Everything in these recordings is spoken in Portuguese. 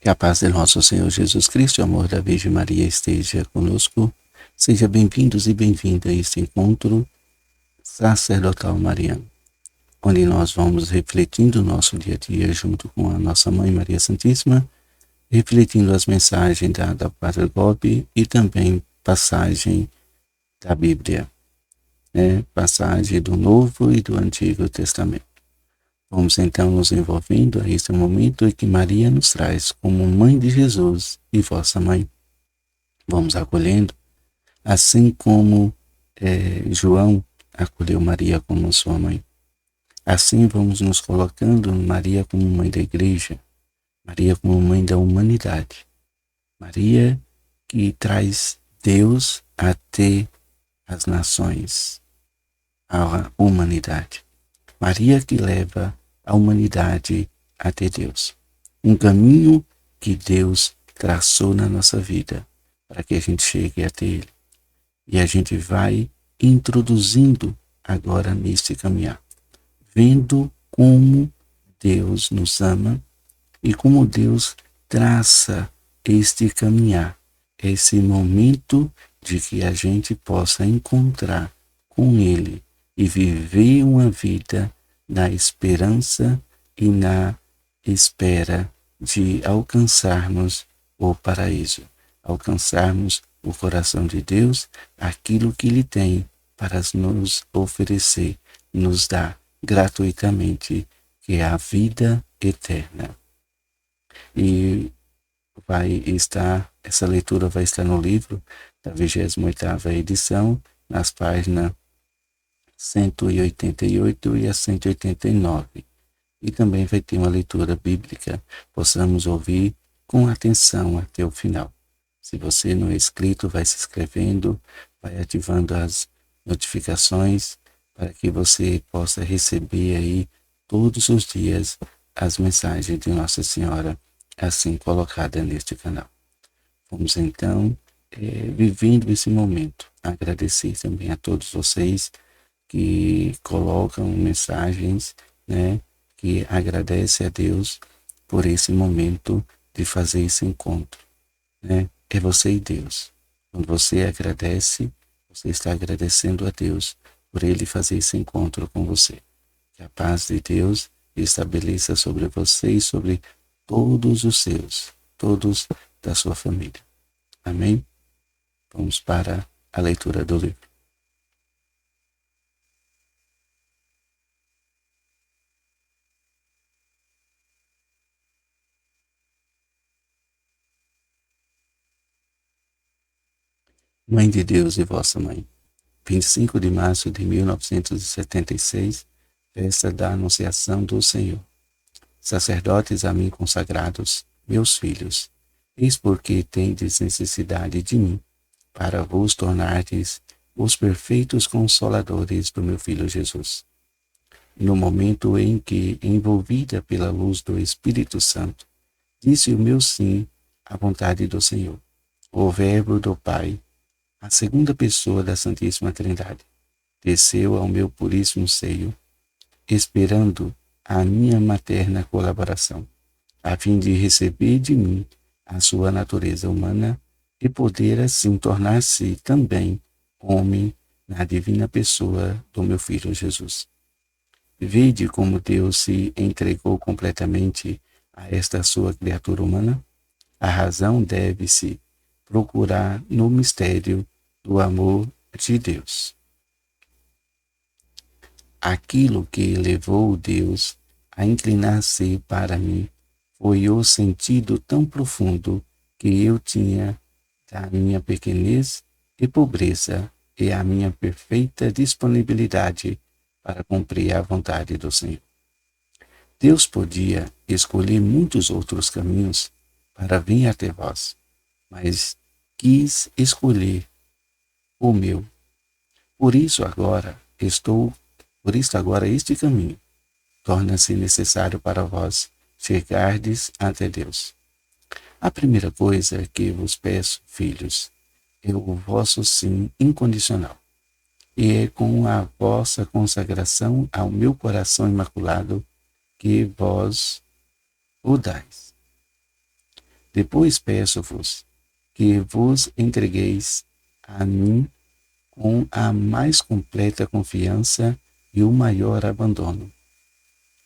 Que a paz de nosso Senhor Jesus Cristo e o amor da Virgem Maria esteja conosco. Sejam bem-vindos e bem-vindas a este encontro sacerdotal mariano, onde nós vamos refletindo o nosso dia a dia junto com a nossa Mãe Maria Santíssima, refletindo as mensagens da Padre Bob e também passagem da Bíblia, passagem do Novo e do Antigo Testamento. Vamos então nos envolvendo a este momento que Maria nos traz como Mãe de Jesus e vossa Mãe. Vamos acolhendo, assim como João acolheu Maria como sua mãe. Assim vamos nos colocando Maria como Mãe da Igreja, Maria como Mãe da humanidade. Maria que traz Deus até as nações, a humanidade. Maria que leva a humanidade até Deus. Um caminho que Deus traçou na nossa vida para que a gente chegue até Ele. E a gente vai introduzindo agora neste caminhar, vendo como Deus nos ama e como Deus traça este caminhar, esse momento de que a gente possa encontrar com Ele e viver uma vida na esperança e na espera de alcançarmos o paraíso, alcançarmos o coração de Deus, aquilo que Ele tem para nos oferecer, nos dar gratuitamente, que é a vida eterna. E essa leitura vai estar no livro da 28ª edição, nas páginas 188 e a 189. E também vai ter uma leitura bíblica, possamos ouvir com atenção até o final. Se você não é inscrito, vai se inscrevendo, vai ativando as notificações para que você possa receber aí todos os dias as mensagens de Nossa Senhora, assim colocada neste canal. Vamos então vivendo esse momento. Agradecer também a todos vocês que colocam mensagens, que agradece a Deus por esse momento de fazer esse encontro, É você e Deus. Quando você agradece, você está agradecendo a Deus por Ele fazer esse encontro com você. Que a paz de Deus estabeleça sobre você e sobre todos os seus, todos da sua família. Amém? Vamos para a leitura do livro. Mãe de Deus e vossa Mãe. 25 de março de 1976, festa da Anunciação do Senhor. Sacerdotes a mim consagrados, meus filhos, eis porque tendes necessidade de mim, para vos tornardes os perfeitos consoladores do meu Filho Jesus. No momento em que, envolvida pela luz do Espírito Santo, disse o meu sim à vontade do Senhor, o Verbo do Pai, a segunda pessoa da Santíssima Trindade, desceu ao meu puríssimo seio, esperando a minha materna colaboração, a fim de receber de mim a sua natureza humana e poder assim tornar-se também homem na divina pessoa do meu Filho Jesus. Vede como Deus se entregou completamente a esta sua criatura humana? A razão deve-se procurar no mistério do amor de Deus. Aquilo que levou Deus a inclinar-se para mim foi o sentido tão profundo que eu tinha da minha pequenez e pobreza e a minha perfeita disponibilidade para cumprir a vontade do Senhor. Deus podia escolher muitos outros caminhos para vir até vós, mas quis escolher o meu. Por isso agora este caminho torna-se necessário para vós chegardes até Deus. A primeira coisa que vos peço, filhos, é o vosso sim incondicional, e é com a vossa consagração ao meu coração imaculado que vós o dais. Depois peço-vos que vos entregueis a mim com a mais completa confiança e o maior abandono.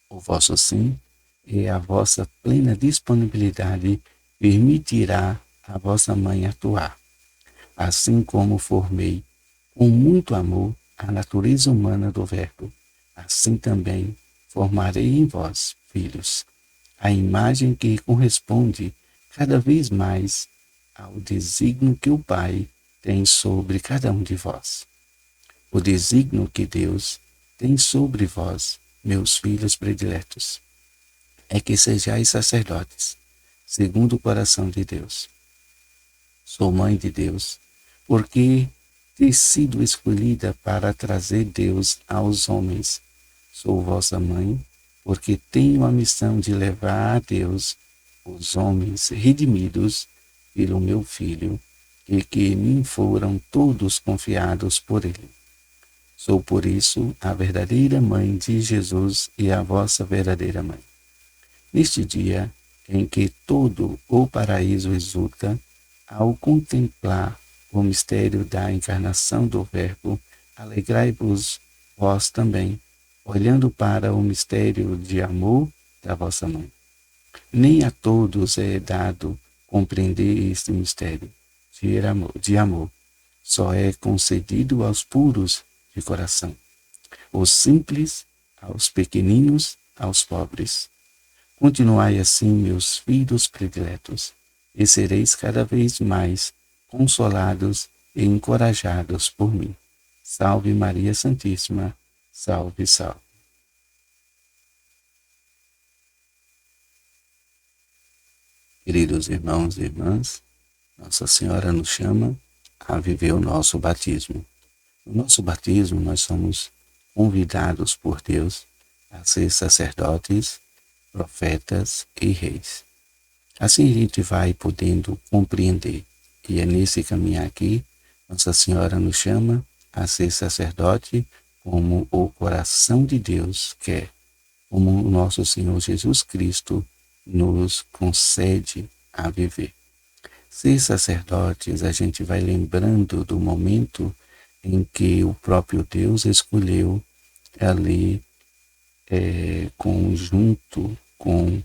O vosso sim e a vossa plena disponibilidade permitirá a vossa mãe atuar. Assim como formei com muito amor a natureza humana do Verbo, assim também formarei em vós, filhos, a imagem que corresponde cada vez mais ao desígnio que o Pai tem sobre cada um de vós. O desígnio que Deus tem sobre vós, meus filhos prediletos, é que sejais sacerdotes, segundo o coração de Deus. Sou mãe de Deus, porque ter sido escolhida para trazer Deus aos homens. Sou vossa mãe, porque tenho a missão de levar a Deus os homens redimidos pelo meu Filho, e que me foram todos confiados por Ele. Sou por isso a verdadeira mãe de Jesus e a vossa verdadeira mãe. Neste dia em que todo o paraíso exulta, ao contemplar o mistério da encarnação do Verbo, alegrai-vos vós também, olhando para o mistério de amor da vossa mãe. Nem a todos é dado compreender este mistério de amor. Só é concedido aos puros de coração, os simples, aos pequeninos, aos pobres. Continuai assim, meus filhos prediletos, e sereis cada vez mais consolados e encorajados por mim. Salve Maria Santíssima, salve, salve. Queridos irmãos e irmãs, Nossa Senhora nos chama a viver o nosso batismo. No nosso batismo, nós somos convidados por Deus a ser sacerdotes, profetas e reis. Assim a gente vai podendo compreender. E é nesse caminhar aqui, Nossa Senhora nos chama a ser sacerdote como o coração de Deus quer, como o nosso Senhor Jesus Cristo nos concede a viver. Ser sacerdotes, a gente vai lembrando do momento em que o próprio Deus escolheu ali, junto com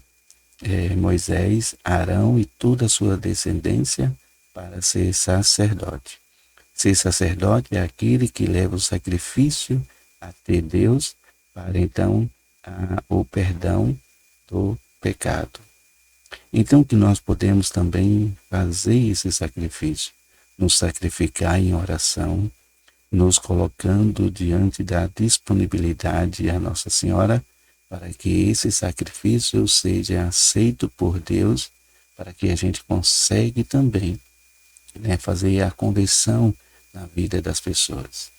Moisés, Arão e toda a sua descendência, para ser sacerdote. Ser sacerdote é aquele que leva o sacrifício até Deus para então o perdão do pecado. Então que nós podemos também fazer esse sacrifício, nos sacrificar em oração, nos colocando diante da disponibilidade a Nossa Senhora, para que esse sacrifício seja aceito por Deus, para que a gente consiga também fazer a conversão na vida das pessoas.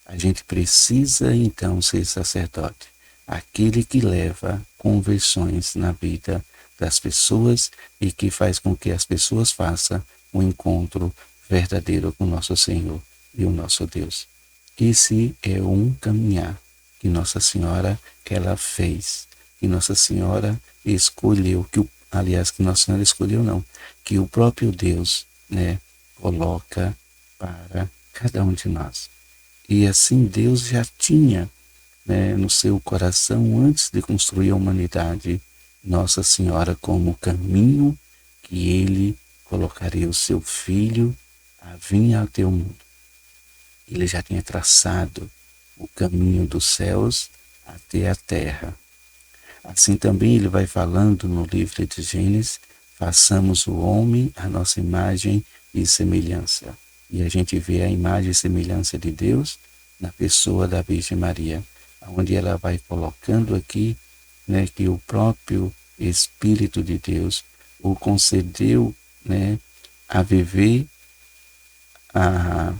A gente precisa então ser sacerdote, aquele que leva conversões na vida das pessoas e que faz com que as pessoas façam um encontro verdadeiro com nosso Senhor e o nosso Deus. Esse é um caminhar que Nossa Senhora ela fez, que Nossa Senhora escolheu, que Nossa Senhora escolheu não, que o próprio Deus, coloca para cada um de nós. E assim Deus já tinha, no seu coração, antes de construir a humanidade, Nossa Senhora como caminho que Ele colocaria o seu Filho a vir até o mundo. Ele já tinha traçado o caminho dos céus até a terra. Assim também ele vai falando no livro de Gênesis, façamos o homem a nossa imagem e semelhança. E a gente vê a imagem e semelhança de Deus na pessoa da Virgem Maria, onde ela vai colocando aqui que o próprio Espírito de Deus o concedeu a viver a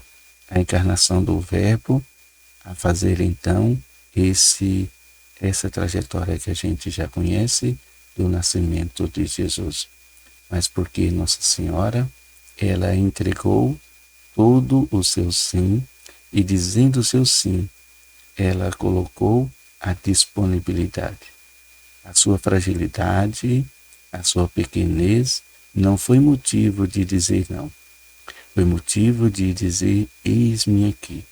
encarnação do Verbo, a fazer então essa trajetória que a gente já conhece do nascimento de Jesus. Mas porque Nossa Senhora, ela entregou todo o seu sim, e dizendo o seu sim, ela colocou a disponibilidade, a sua fragilidade, a sua pequenez, Não foi motivo de dizer não. Foi motivo de dizer, eis-me aqui.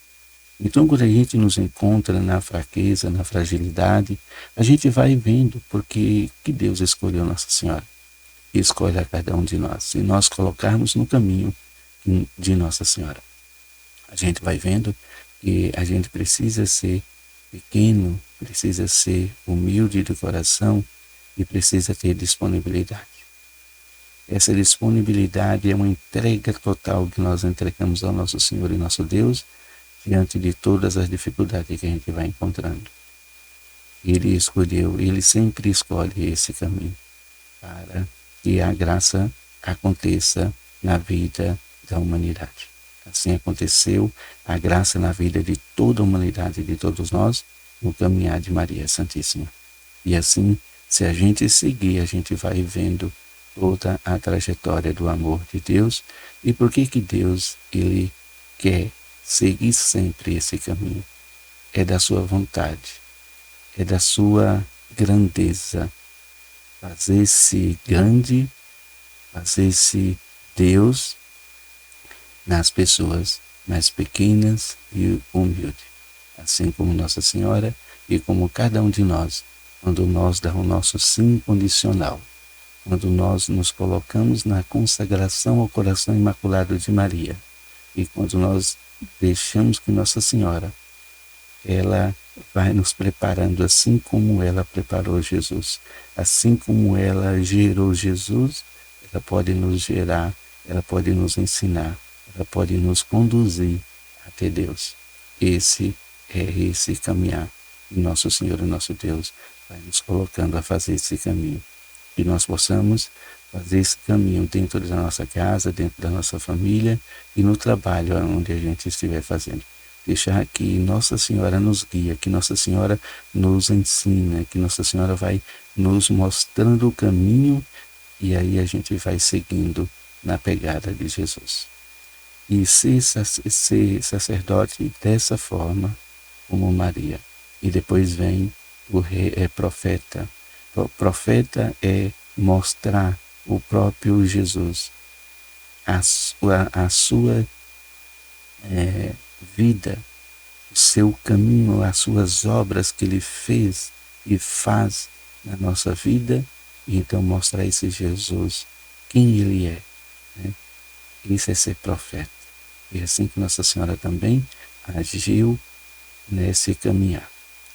Então, quando a gente nos encontra na fraqueza, na fragilidade, a gente vai vendo porque que Deus escolheu Nossa Senhora. Escolhe a cada um de nós. Se nós colocarmos no caminho de Nossa Senhora, a gente vai vendo que a gente precisa ser pequeno, precisa ser humilde de coração e precisa ter disponibilidade. Essa disponibilidade é uma entrega total que nós entregamos ao nosso Senhor e nosso Deus diante de todas as dificuldades que a gente vai encontrando. Ele escolheu, ele sempre escolhe esse caminho para que a graça aconteça na vida da humanidade. Assim aconteceu a graça na vida de toda a humanidade, de todos nós, no caminhar de Maria Santíssima. E assim, se a gente seguir, a gente vai vendo toda a trajetória do amor de Deus e por que Deus ele quer seguir sempre esse caminho. É da sua vontade, é da sua grandeza, fazer-se grande, fazer-se Deus nas pessoas mais pequenas e humildes, assim como Nossa Senhora e como cada um de nós, quando nós damos o nosso sim condicional, quando nós nos colocamos na consagração ao coração imaculado de Maria e quando nós deixamos que Nossa Senhora, ela vai nos preparando assim como ela preparou Jesus, assim como ela gerou Jesus, ela pode nos gerar, ela pode nos ensinar, ela pode nos conduzir até Deus. Esse é esse caminhar. E nosso Senhor e nosso Deus vai nos colocando a fazer esse caminho. Que nós possamos fazer esse caminho dentro da nossa casa, dentro da nossa família e no trabalho onde a gente estiver fazendo. Deixar que Nossa Senhora nos guia, que Nossa Senhora nos ensina, que Nossa Senhora vai nos mostrando o caminho e aí a gente vai seguindo na pegada de Jesus. E ser sacerdote dessa forma, como Maria. E depois vem o rei, profeta. O profeta é mostrar o próprio Jesus, a sua vida, o seu caminho, as suas obras que ele fez e faz na nossa vida, e então mostrar esse Jesus, quem ele é. Né? Isso é ser profeta. E é assim que Nossa Senhora também agiu nesse caminhar,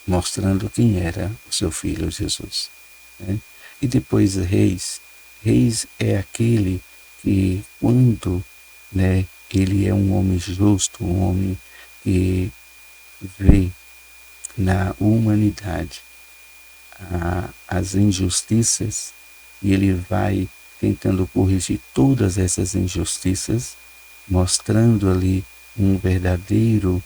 mostrando quem era o seu filho Jesus. Né? E depois reis. Reis é aquele que quando, né, ele é um homem justo, um homem que vê na humanidade as injustiças e ele vai tentando corrigir todas essas injustiças, mostrando ali um verdadeiro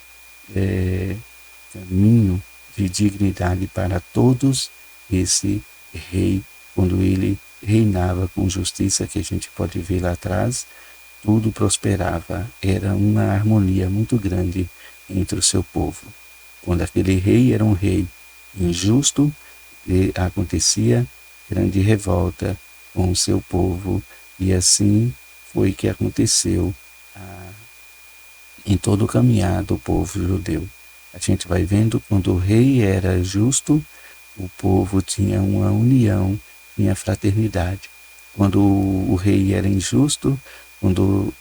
caminho de dignidade para todos. Esse rei, quando ele reinava com justiça, que a gente pode ver lá atrás, tudo prosperava, era uma harmonia muito grande entre o seu povo. Quando aquele rei era um rei injusto, acontecia grande revolta com o seu povo, e assim foi que aconteceu em todo o caminhar do povo judeu. A gente vai vendo quando o rei era justo, o povo tinha uma união, tinha fraternidade. Quando o rei era injusto, quando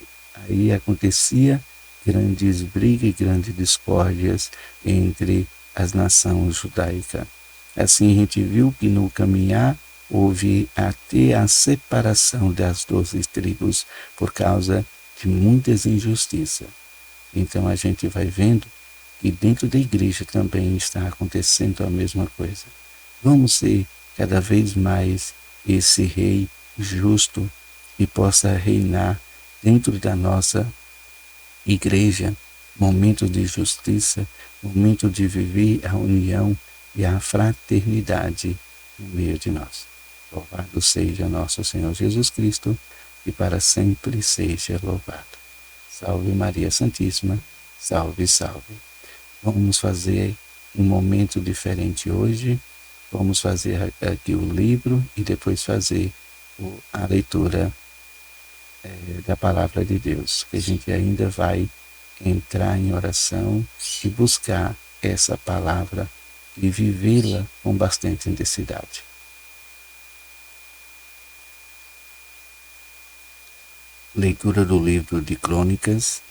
aí acontecia grandes brigas e grandes discórdias entre as nações judaicas. Assim a gente viu que no caminhar houve até a separação das 12 tribos por causa de muitas injustiças. Então a gente vai vendo que dentro da igreja também está acontecendo a mesma coisa. Vamos ser cada vez mais esse rei justo que possa reinar dentro da nossa igreja, momento de justiça, momento de viver a união e a fraternidade no meio de nós. Louvado seja nosso Senhor Jesus Cristo, e para sempre seja louvado. Salve Maria Santíssima, salve, salve. Vamos fazer um momento diferente hoje. Vamos fazer aqui o livro e depois fazer a leitura da palavra de Deus, que a gente ainda vai entrar em oração e buscar essa palavra e vivê-la com bastante intensidade. Leitura do livro de Crônicas,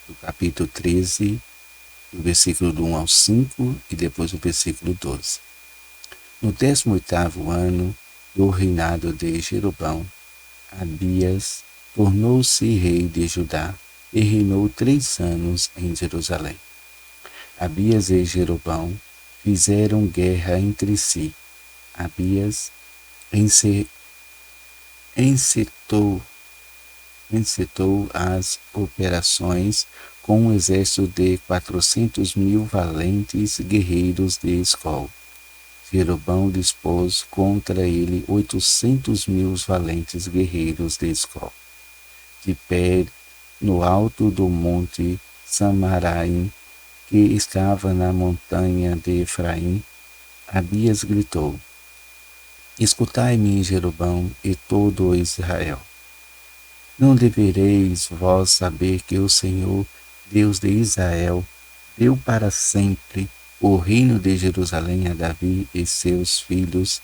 do capítulo 13, do versículo do 1 ao 5 e depois o versículo 12. No 18º ano do reinado de Jeroboão, Abias tornou-se rei de Judá e reinou 3 anos em Jerusalém. Abias e Jeroboão fizeram guerra entre si. Abias encetou as operações com um exército de 400.000 valentes guerreiros de escola. Jeroboão dispôs contra ele 800.000 valentes guerreiros de escola. De pé no alto do monte Samaraim, que estava na montanha de Efraim, Abias gritou: Escutai-me, Jeroboão e todo Israel. Não devereis vós saber que o Senhor, Deus de Israel, deu para sempre o reino de Jerusalém a Davi e seus filhos,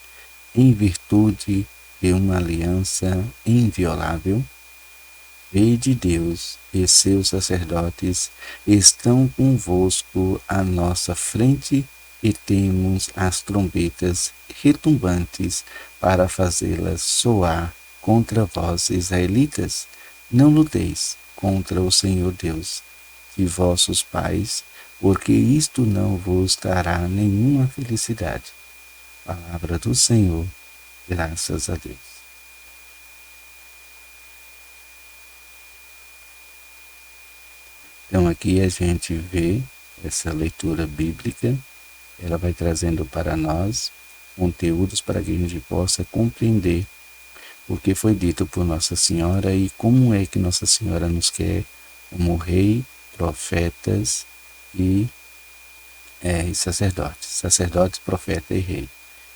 em virtude de uma aliança inviolável? Vede Deus e seus sacerdotes estão convosco à nossa frente e temos as trombetas retumbantes para fazê-las soar contra vós, israelitas. Não luteis contra o Senhor Deus de vossos pais, porque isto não vos trará nenhuma felicidade. Palavra do Senhor, graças a Deus. Então aqui a gente vê essa leitura bíblica, ela vai trazendo para nós conteúdos para que a gente possa compreender o que foi dito por Nossa Senhora e como é que Nossa Senhora nos quer como rei, profetas e sacerdotes, profeta e rei.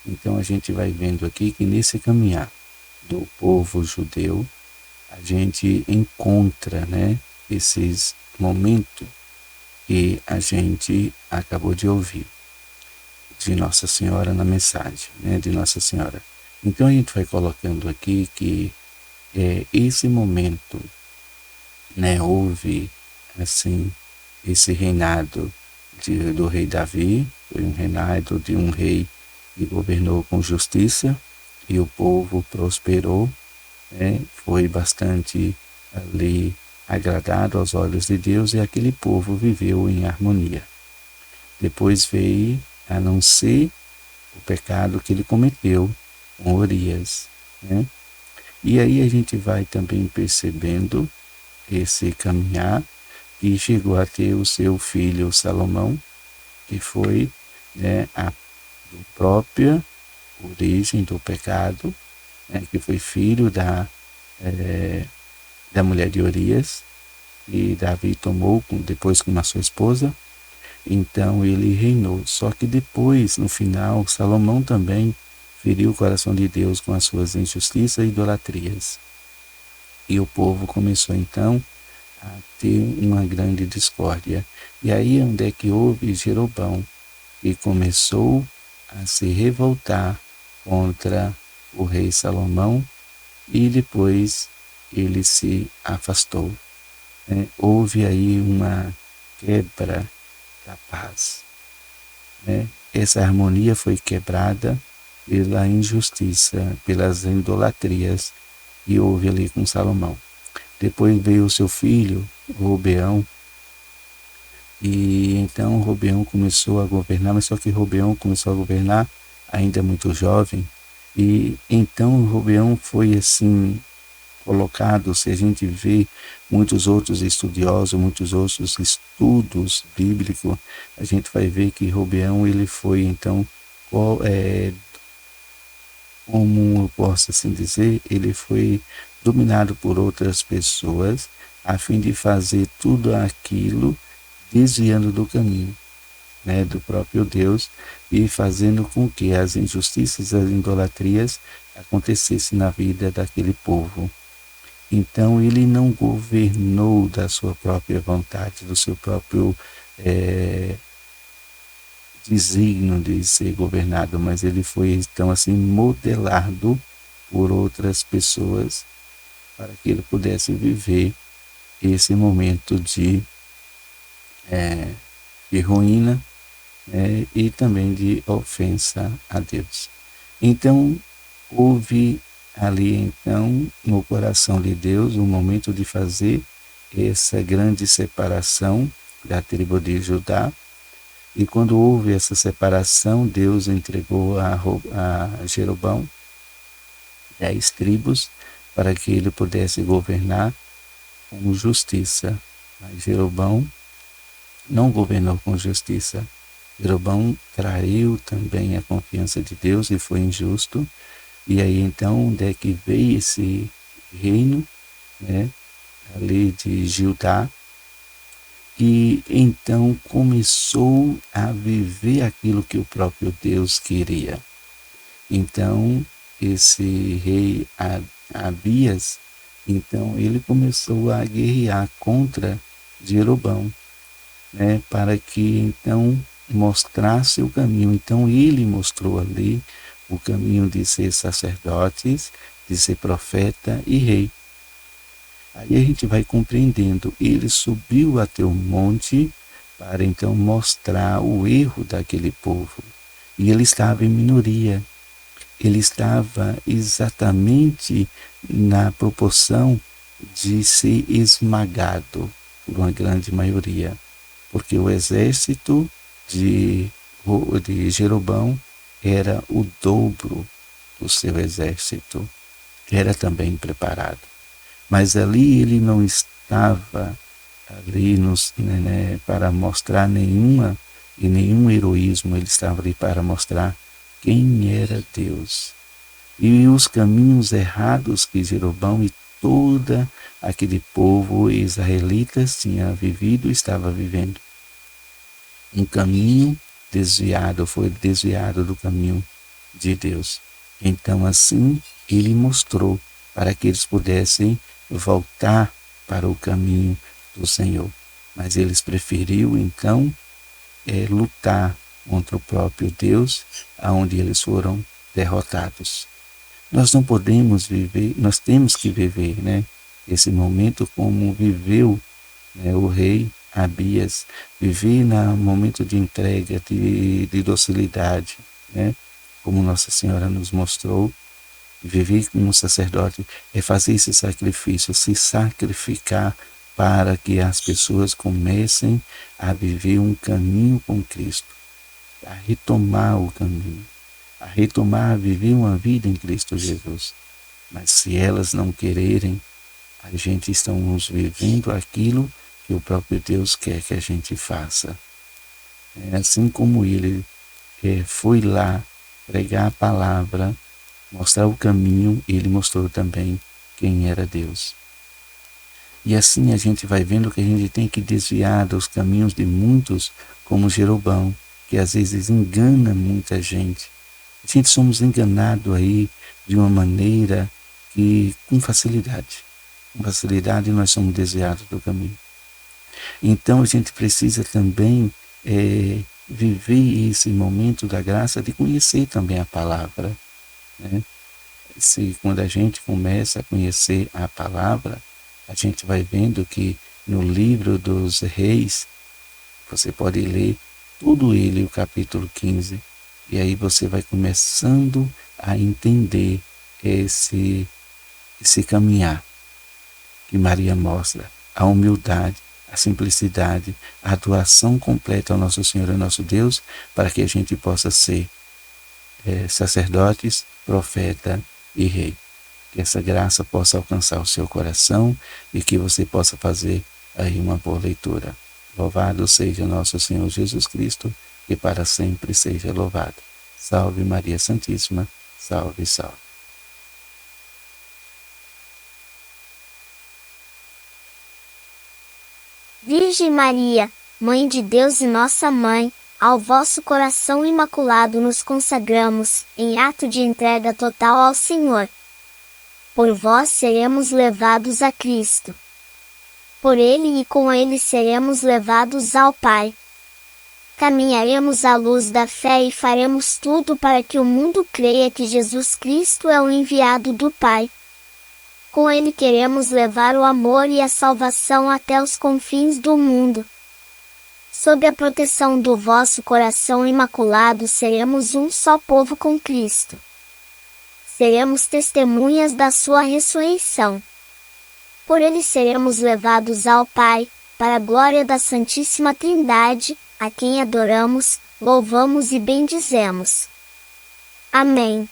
Então a gente vai vendo aqui que nesse caminhar do povo judeu, a gente encontra, esses momentos que a gente acabou de ouvir de Nossa Senhora na mensagem, de Nossa Senhora. Então a gente vai colocando aqui que esse momento, houve assim esse reinado do rei Davi, foi um reinado de um rei que governou com justiça e o povo prosperou, foi bastante ali agradado aos olhos de Deus e aquele povo viveu em harmonia. Depois veio a não ser o pecado que ele cometeu com Urias, E aí a gente vai também percebendo esse caminhar e chegou a ter o seu filho Salomão, que foi a própria origem do pecado, que foi filho da mulher de Urias, e Davi tomou depois com a sua esposa. Então ele reinou. Só que depois, no final, Salomão também feriu o coração de Deus com as suas injustiças e idolatrias. E o povo começou então a ter uma grande discórdia. E aí onde é que houve Jeroboão, que começou a se revoltar contra o rei Salomão e depois ele se afastou. Houve aí uma quebra da paz. Essa harmonia foi quebrada pela injustiça, pelas idolatrias que houve ali com Salomão. Depois veio o seu filho, Robeão, e então Robeão começou a governar, mas só que Robeão começou a governar ainda muito jovem, e então Robeão foi assim colocado, se a gente vê muitos outros estudiosos, muitos outros estudos bíblicos, a gente vai ver que Robeão ele foi então, como eu posso assim dizer, ele foi dominado por outras pessoas a fim de fazer tudo aquilo desviando do caminho, do próprio Deus e fazendo com que as injustiças e as idolatrias acontecessem na vida daquele povo. Então ele não governou da sua própria vontade, do seu próprio desígnio de ser governado, mas ele foi então assim modelado por outras pessoas para que ele pudesse viver esse momento de ruína, e também de ofensa a Deus. Então houve ali então no coração de Deus um momento de fazer essa grande separação da tribo de Judá. E quando houve essa separação, Deus entregou a Jeroboão 10 tribos para que ele pudesse governar com justiça. Mas Jeroboão não governou com justiça. Jeroboão traiu também a confiança de Deus e foi injusto. E aí então, onde é que veio esse reino, ali de Judá, que então começou a viver aquilo que o próprio Deus queria. Então, esse rei Abias, então ele começou a guerrear contra Jeroboão, para que então mostrasse o caminho. Então ele mostrou ali o caminho de ser sacerdotes, de ser profeta e rei. Aí a gente vai compreendendo, ele subiu até o monte para então mostrar o erro daquele povo. E ele estava em minoria, ele estava exatamente na proporção de ser esmagado por uma grande maioria, porque o exército de Jeroboão era o dobro do seu exército, era também preparado. Mas ali ele não estava ali para mostrar nenhum heroísmo, ele estava ali para mostrar quem era Deus. E os caminhos errados que Jeroboão e todo aquele povo israelitas tinha vivido, estava vivendo. Um caminho desviado, foi desviado do caminho de Deus. Então assim ele mostrou para que eles pudessem voltar para o caminho do Senhor. Mas eles preferiram então lutar contra o próprio Deus, aonde eles foram derrotados. Nós não podemos viver, nós temos que viver, esse momento como viveu o rei Abias, viver no momento de entrega, de docilidade, como Nossa Senhora nos mostrou. Viver como um sacerdote é fazer esse sacrifício, se sacrificar para que as pessoas comecem a viver um caminho com Cristo, a retomar o caminho, a viver uma vida em Cristo Jesus. Mas se elas não quererem, a gente estamos vivendo aquilo que o próprio Deus quer que a gente faça. Assim como ele foi lá pregar a palavra, mostrar o caminho, ele mostrou também quem era Deus. E assim a gente vai vendo que a gente tem que desviar dos caminhos de muitos, como Jeroboão, que às vezes engana muita gente. A gente somos enganados aí de uma maneira que com facilidade nós somos desviados do caminho. Então a gente precisa também viver esse momento da graça de conhecer também a palavra. Quando a gente começa a conhecer a palavra, a gente vai vendo que no livro dos Reis, você pode ler todo ele, o capítulo 15, e aí você vai começando a entender esse caminhar que Maria mostra, a humildade, a simplicidade, a doação completa ao nosso Senhor e nosso Deus, para que a gente possa ser sacerdotes, profeta e rei. Que essa graça possa alcançar o seu coração e que você possa fazer aí uma boa leitura. Louvado seja nosso Senhor Jesus Cristo, que para sempre seja louvado. Salve Maria Santíssima, salve, salve. Virgem Maria, Mãe de Deus e nossa Mãe, ao vosso coração imaculado nos consagramos, em ato de entrega total ao Senhor. Por vós seremos levados a Cristo. Por ele e com ele seremos levados ao Pai. Caminharemos à luz da fé e faremos tudo para que o mundo creia que Jesus Cristo é o enviado do Pai. Com ele queremos levar o amor e a salvação até os confins do mundo. Sob a proteção do vosso coração imaculado seremos um só povo com Cristo. Seremos testemunhas da sua ressurreição. Por ele seremos levados ao Pai, para a glória da Santíssima Trindade, a quem adoramos, louvamos e bendizemos. Amém.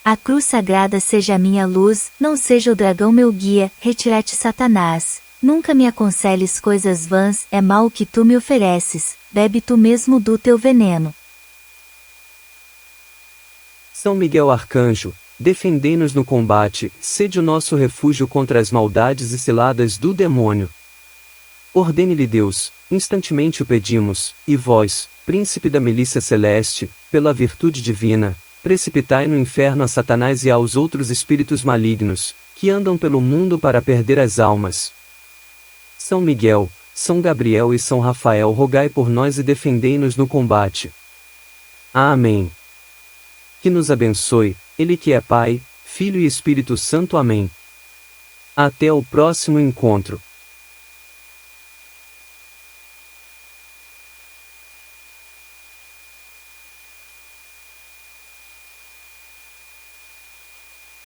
A cruz sagrada seja a minha luz, não seja o dragão meu guia, retira-te Satanás. Nunca me aconselhes coisas vãs, é mal o que tu me ofereces, bebe tu mesmo do teu veneno. São Miguel Arcanjo, defendei-nos no combate, sede o nosso refúgio contra as maldades e ciladas do demônio. Ordene-lhe Deus, instantemente o pedimos, e vós, príncipe da milícia celeste, pela virtude divina, precipitai no inferno a Satanás e aos outros espíritos malignos, que andam pelo mundo para perder as almas. São Miguel, São Gabriel e São Rafael, rogai por nós e defendei-nos no combate. Amém. Que nos abençoe, Ele que é Pai, Filho e Espírito Santo. Amém. Até o próximo encontro.